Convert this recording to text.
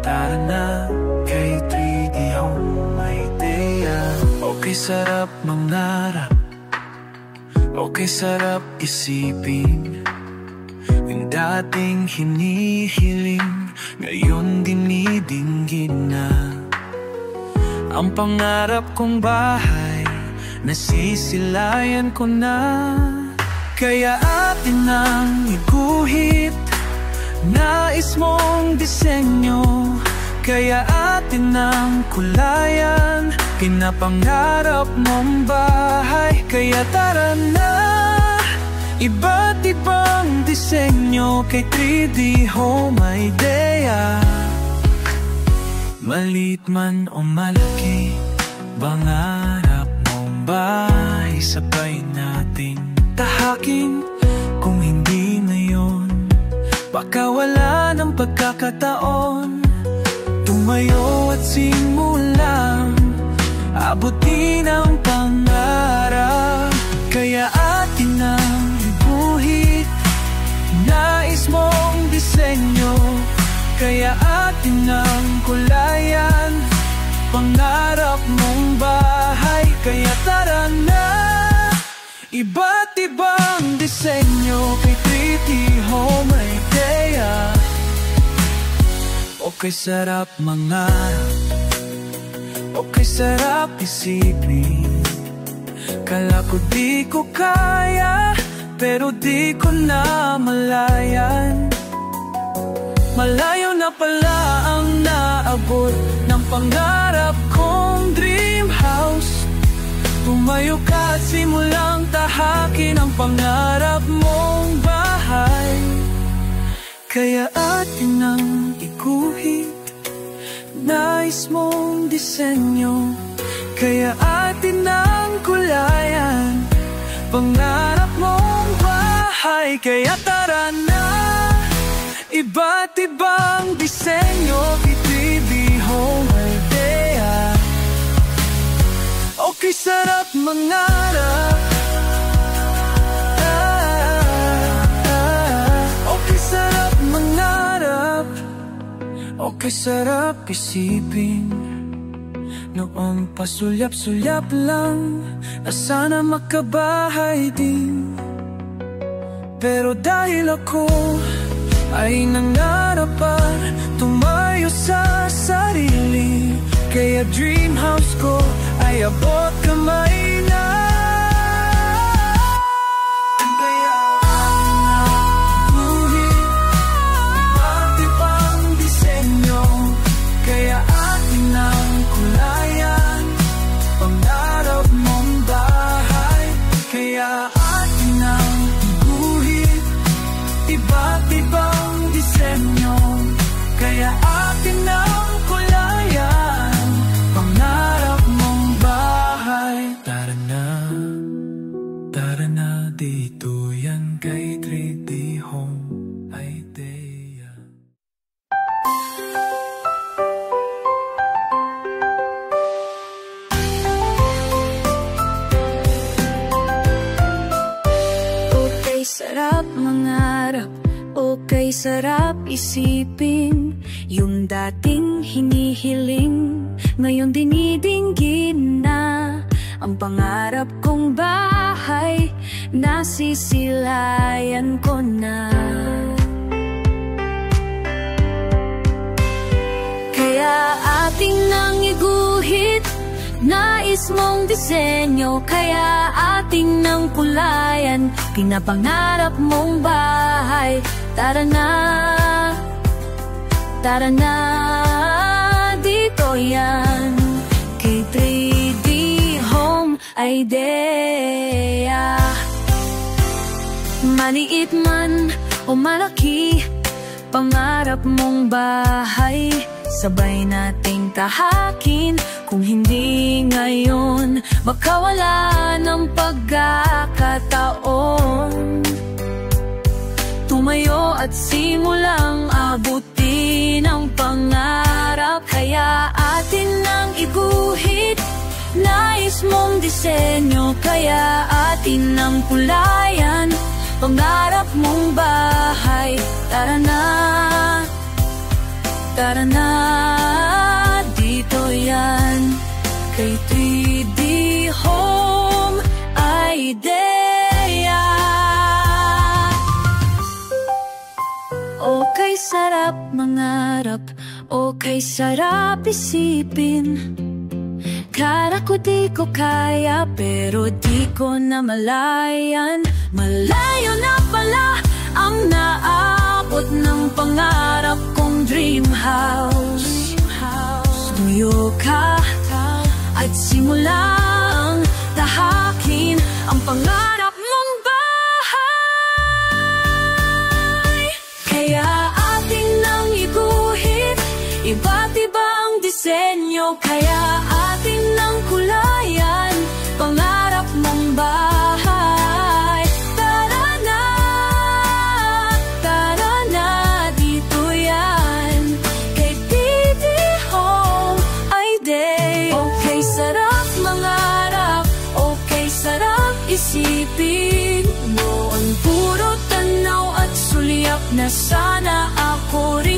Tara na, kay 3D Home Idea. Okay, sarap mangarap, okay, sarap isipin. Yung dating hinihiling, ngayon dinidinggin na. Ang pangarap kong bahay, nasisilayan ko na. Kaya atin ang iguhit, nais mong disenyo. Kaya atin ang kulayan, pinapangarap mong bahay. Kaya tara na, iba't ibang disenyo kay 3D Home Idea. Malit man o malaki, pangarap mong bahay, sabay nating tahakin. Kung hindi ngayon, baka wala ng pagkakataon. Tumayo at simulang abutin ang pangarap. Kaya atin ang ibuhit, nais mong disenyo. Kaya atin ang kulayan, pangarap mong bahay. Kaya tara na, iba't ibang disenyo kay 3D Home Idea. Okay, sarap mangarap, okay, sarap isipin. Kala ko di ko kaya, pero di ko na malayan. Malayo na pala ang naabot ng pangarap kong dream house. Tumayo ka at simulang tahakin ang pangarap mong bahay. Kaya atin ang iguhit, nais mong disenyo. Kaya atin ang kulayan, pangarap mong bahay. Kaya tara na, iba't ibang disenyo kay 3D Home Idea. Okay, sarap mangarap. Okay sarap mangarap. Okay sarap isipin. Noong pasulyap-sulyap lang na sana makabahay din. Pero dahil ako ay nangarap at tumayo sa sarili, kaya dream house ko ay abot kamay na. Kaya buhin iba't ibang disenyo, kaya atin ang kulayan pangarap mong bahay. Kaya atin ang guhit iba't ibang disenyo, kaya atin ang kulayan pangarap mong bahay. Tara na dito yan kay 3D Home Idea. Okay sarap mangarap, okay sarap isipin. Yung dating hinihiling, ngayon dinidinggin na. Ang pangarap kong bahay, nasisilayan ko na. Kaya ating nang iguhit, nais mong disenyo, kaya ating nang kulayan pinapangarap mong bahay. Tara na, dito yan kay 3D Home Idea. Maliit man o malaki, pangarap mong bahay, sabay nating tahakin. Kung hindi ngayon, baka wala ng pagkakataon. Tumayo at simulang abutin ang pangarap, kaya atin nang iguhit. Nais mong disenyo, kaya atin nang kulayan pangarap mong bahay. Tara na, dito yan kay 3D Home Idea. Okay sarap mangarap, okay sarap isipin. Kala ko di ko kaya, pero di ko na malayan. Malayo na pala ang naabot ng pangarap kong dream house. Tuyo ka at simulang tahakin ang pangarap mong bahay. Kaya ating nang iguhit iba't ibang disenyo, kaya ating nang kulayan pangarap mong bahay. Tara na, dito yan kay 3D Home Idea. Okay sarap mangarap, okay sarap isipin. Noon puro tanaw at sulyap na sana ako rin.